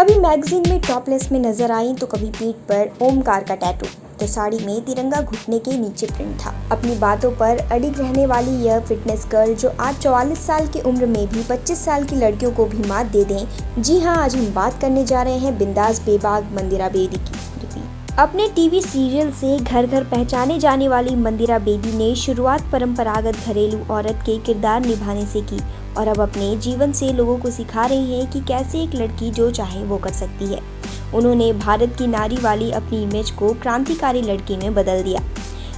कभी मैगजीन में टॉपलेस में नजर आई तो कभी पीठ पर ओमकार का टैटू, तो साड़ी में तिरंगा घुटने के नीचे प्रिंट था। अपनी बातों पर अडिग रहने वाली यह फिटनेस गर्ल जो आज 44 साल की उम्र में भी 25 साल की लड़कियों को भी मात दे दें। जी हाँ, आज हम बात करने जा रहे हैं बिंदास बेबाक मंदिरा बेदी की। अपने टीवी सीरियल से घर घर पहचाने जाने वाली मंदिरा बेदी ने शुरुआत परंपरागत घरेलू औरत के किरदार निभाने से की और अब अपने जीवन से लोगों को सिखा रही है कि कैसे एक लड़की जो चाहे वो कर सकती है। उन्होंने भारत की नारी वाली अपनी इमेज को क्रांतिकारी लड़की में बदल दिया।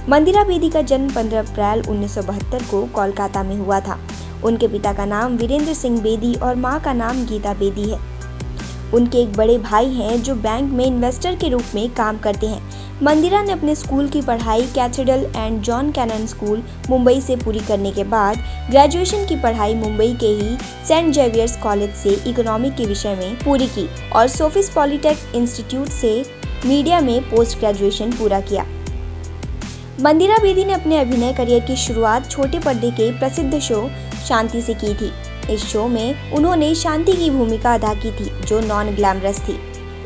मंदिरा बेदी का जन्म 15 अप्रैल 1972 को कोलकाता में हुआ था। उनके पिता का नाम वीरेंद्र सिंह बेदी और मां का नाम गीता बेदी है। उनके एक बड़े भाई हैं जो बैंक में इन्वेस्टर के रूप में काम करते हैं। मंदिरा ने अपने स्कूल की पढ़ाई cathedral and John Connon school Mumbai से पूरी करने के बाद ग्रेजुएशन की पढ़ाई मुंबई के ही सेंट जेवियर्स कॉलेज से इकोनॉमिक के विषय में पूरी की और सोफिस पॉलिटेक्निक इंस्टीट्यूट से मीडिया में पोस्ट ग्रेजुएशन पूरा किया। मंदिरा बेदी ने अपने अभिनय करियर की शुरुआत छोटे पर्दे के प्रसिद्ध शो शांति से की थी। इस शो में उन्होंने शांति की भूमिका अदा की थी, जो नॉन ग्लैमरस थी।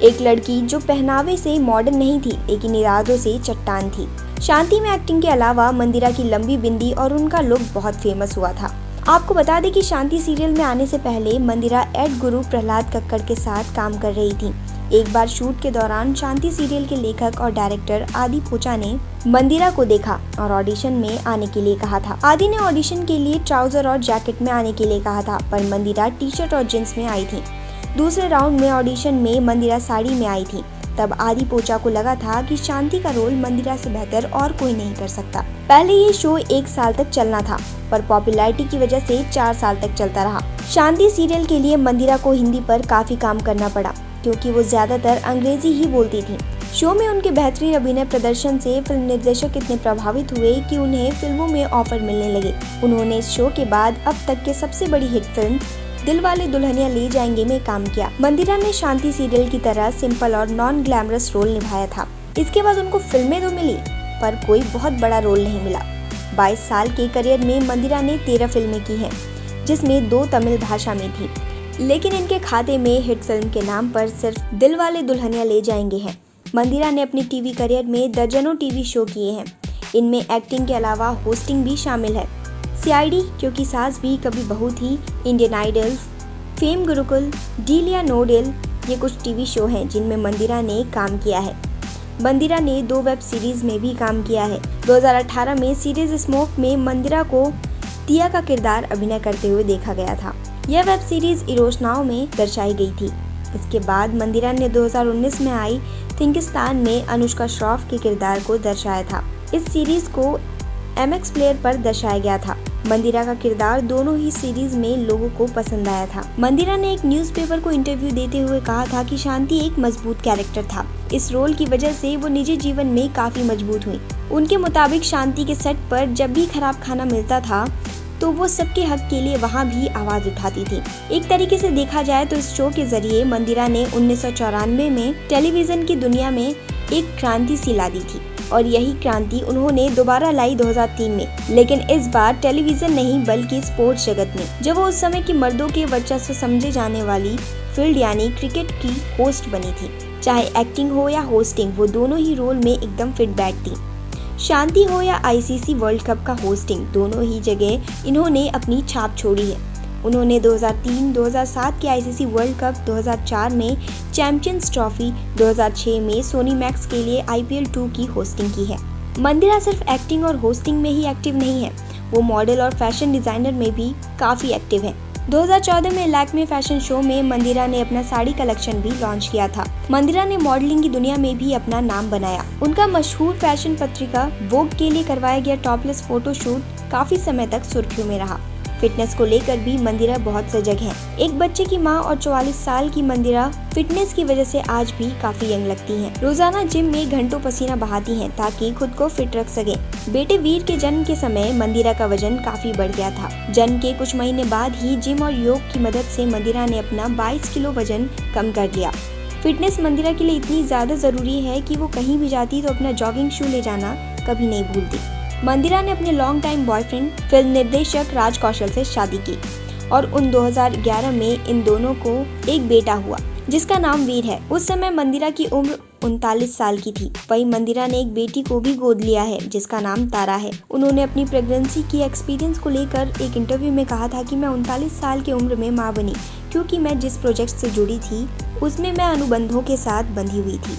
एक लड़की जो पहनावे से मॉडर्न नहीं थी लेकिन इरादों से चट्टान थी। शांति में एक्टिंग के अलावा मंदिरा की लंबी बिंदी और उनका लुक बहुत फेमस हुआ था। आपको बता दें कि शांति सीरियल में आने से पहले मंदिरा एड गुरु प्रहलाद कक्कड़ के साथ काम कर रही थी। एक बार शूट के दौरान शांति सीरियल के लेखक और डायरेक्टर आदि पोचा ने मंदिरा को देखा और ऑडिशन में आने के लिए कहा था। आदि ने ऑडिशन के लिए ट्राउजर और जैकेट में आने के लिए कहा था, पर मंदिरा टी शर्ट और जींस में आई थी। दूसरे राउंड में ऑडिशन में मंदिरा साड़ी में आई थी। तब आदि पोचा को लगा था कि शांति का रोल मंदिरा से बेहतर और कोई नहीं कर सकता। पहले ये शो 1 साल तक चलना था, पर पॉपुलैरिटी की वजह से 4 साल तक चलता रहा। शांति सीरियल के लिए मंदिरा को हिंदी पर काफी काम करना पड़ा क्योंकि वो ज्यादातर अंग्रेजी ही बोलती थी। शो में उनके बेहतरीन अभिनय प्रदर्शन से फिल्म निर्देशक इतने प्रभावित हुए कि उन्हें फिल्मों में ऑफर मिलने लगे। उन्होंने इस शो के बाद अब तक के सबसे बड़ी हिट फिल्म दिलवाले दुल्हनिया ले जाएंगे में काम किया। मंदिरा ने शांति सीरियल की तरह सिंपल और नॉन ग्लैमरस रोल निभाया था। इसके बाद उनको फिल्में तो मिली, पर कोई बहुत बड़ा रोल नहीं मिला। 22 साल के करियर में मंदिरा ने 13 फिल्में की हैं, जिसमें 2 तमिल भाषा में थी। लेकिन इनके खाते में हिट फिल्म के नाम पर सिर्फ दिलवाले दुल्हनिया ले जाएंगे हैं। मंदिरा ने अपने टीवी करियर में दर्जनों टीवी शो किए हैं। इनमें एक्टिंग के अलावा होस्टिंग भी शामिल है। सीआईडी, क्योंकि सास भी कभी बहू थी, Indian Idol, Fame Gurukul, deal or no deal, ये कुछ टीवी शो हैं जिनमें मंदिरा ने काम किया है। मंदिरा ने 2 वेब सीरीज में भी काम किया है। 2018 में सीरीज स्मोक में मंदिरा को तिया का किरदार अभिनय करते हुए देखा गया था। यह वेब सीरीज इरोशनाओ में दर्शाई गई थी। इसके बाद मंदिरा ने 2019 में आई थिंकिस्तान में अनुष्का श्रॉफ के किरदार को दर्शाया था। इस सीरीज को MX प्लेयर पर दर्शाया गया था। मंदिरा का किरदार दोनों ही सीरीज में लोगों को पसंद आया था। मंदिरा ने एक न्यूज़पेपर को इंटरव्यू देते हुए कहा था कि शांति एक मजबूत कैरेक्टर था। इस रोल की वजह से वो निजी जीवन में काफी मजबूत हुई। उनके मुताबिक शांति के सेट पर जब भी खराब खाना मिलता था तो वो सबके हक के लिए वहाँ भी आवाज उठाती थी। एक तरीके से देखा जाए तो इस शो के जरिए मंदिरा ने 1994 में टेलीविजन की दुनिया में एक क्रांति सी ला दी थी और यही क्रांति उन्होंने दोबारा लाई 2003 में, लेकिन इस बार टेलीविजन नहीं बल्कि स्पोर्ट्स जगत में, जब वो उस समय की मर्दों के वर्चस्व समझे जाने वाली फील्ड यानी क्रिकेट की होस्ट बनी थी। चाहे एक्टिंग हो या होस्टिंग, वो दोनों ही रोल में एकदम फिट बैठती। शांति हो या ICC वर्ल्ड कप का होस्टिंग, दोनों ही जगह इन्होंने अपनी छाप छोड़ी है। उन्होंने 2003, 2007 के ICC वर्ल्ड कप, 2004 में चैंपियंस ट्रॉफी, 2006 में सोनी मैक्स के लिए IPL 2 की होस्टिंग की है। मंदिरा सिर्फ एक्टिंग और होस्टिंग में ही एक्टिव नहीं है, वो मॉडल और फैशन डिजाइनर में भी काफी एक्टिव है। 2014 में लैक्मे फैशन शो में मंदिरा ने अपना साड़ी कलेक्शन भी लॉन्च किया था। मंदिरा ने मॉडलिंग की दुनिया में भी अपना नाम बनाया। उनका मशहूर फैशन पत्रिका वोग के लिए करवाया गया टॉपलेस फोटोशूट काफी समय तक सुर्खियों में रहा। फिटनेस को लेकर भी मंदिरा बहुत सजग है। एक बच्चे की मां और 44 साल की मंदिरा फिटनेस की वजह से आज भी काफी यंग लगती हैं। रोजाना जिम में घंटों पसीना बहाती हैं ताकि खुद को फिट रख सके। बेटे वीर के जन्म के समय मंदिरा का वजन काफी बढ़ गया था। जन्म के कुछ महीने बाद ही जिम और योग की मदद से मंदिरा ने अपना 22 किलो वजन कम कर लिया। फिटनेस मंदिरा के लिए इतनी ज्यादा जरूरी है कि वो कहीं भी जाती तो अपना जॉगिंग शू ले जाना कभी नहीं भूलती। मंदिरा ने अपने लॉन्ग टाइम बॉयफ्रेंड फिल्म निर्देशक राज कौशल से शादी की और उन 2011 में इन दोनों को एक बेटा हुआ। जिसका नाम वीर है। उस समय मंदिरा की उम्र 39 साल की थी। वहीं मंदिरा ने एक बेटी को भी गोद लिया है जिसका नाम तारा है। उन्होंने अपनी प्रेगनेंसी की एक्सपीरियंस को लेकर एक इंटरव्यू में कहा था कि मैं 39 साल की उम्र में मां बनी क्योंकि मैं जिस प्रोजेक्ट से जुड़ी थी उसमें मैं अनुबंधों के साथ बंधी हुई थी।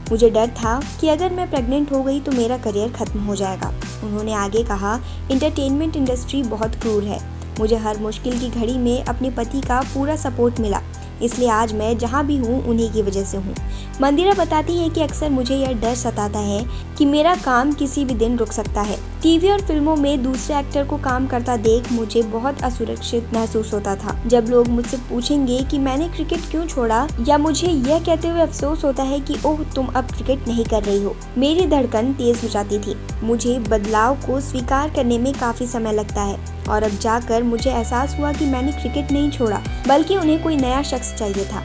मुझे डर था कि अगर मैं प्रेग्नेंट हो गई तो मेरा करियर खत्म हो जाएगा। उन्होंने आगे कहा, इंटरटेनमेंट इंडस्ट्री बहुत क्रूर है। मुझे हर मुश्किल की घड़ी में अपने पति का पूरा सपोर्ट मिला, इसलिए आज मैं जहाँ भी हूँ उन्हीं की वजह से हूँ। मंदिरा बताती है कि अक्सर मुझे यह डर सताता है कि मेरा काम किसी भी दिन रुक सकता है। टीवी और फिल्मों में दूसरे एक्टर को काम करता देख मुझे बहुत असुरक्षित महसूस होता था। जब लोग मुझसे पूछेंगे कि मैंने क्रिकेट क्यों छोड़ा या मुझे यह कहते हुए अफसोस होता है कि ओह तुम अब क्रिकेट नहीं कर रही हो, मेरी धड़कन तेज हो जाती थी। मुझे बदलाव को स्वीकार करने में काफी समय लगता है और अब जाकर मुझे एहसास हुआ कि मैंने क्रिकेट नहीं छोड़ा बल्कि उन्हें कोई नया शख्स चाहिए था।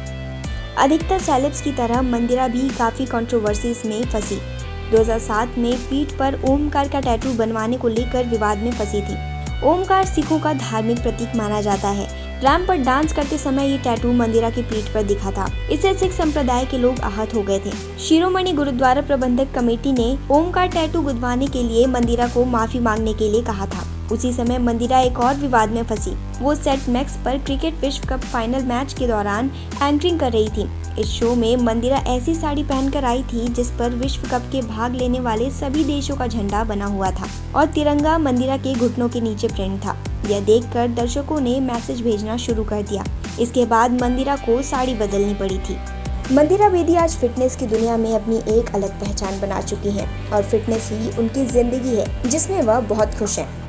अधिकतर सेलेब्स की तरह मंदिरा भी काफी कंट्रोवर्सीज में फंसी। 2007 में पीठ पर ओमकार का टैटू बनवाने को लेकर विवाद में फंसी थी। ओमकार सिखों का धार्मिक प्रतीक माना जाता है। रैंप पर डांस करते समय ये टैटू मंदिरा की पीठ पर दिखा था। इससे सिख संप्रदाय के लोग आहत हो गए थे। शिरोमणि गुरुद्वारा प्रबंधक कमेटी ने ओमकार टैटू गुदवाने के लिए मंदिरा को माफी मांगने के लिए कहा था। उसी समय मंदिरा एक और विवाद में फंसी। वो सेट मैक्स पर क्रिकेट विश्व कप फाइनल मैच के दौरान एंकरिंग कर रही थी। इस शो में मंदिरा ऐसी साड़ी पहनकर आई थी जिस पर विश्व कप के भाग लेने वाले सभी देशों का झंडा बना हुआ था और तिरंगा मंदिरा के घुटनों के नीचे प्रिंट था। यह देखकर दर्शकों ने मैसेज भेजना शुरू कर दिया। इसके बाद मंदिरा को साड़ी बदलनी पड़ी थी। मंदिरा बेदी आज फिटनेस की दुनिया में अपनी एक अलग पहचान बना चुकी हैं और फिटनेस ही उनकी जिंदगी है जिसमें वह बहुत खुश हैं।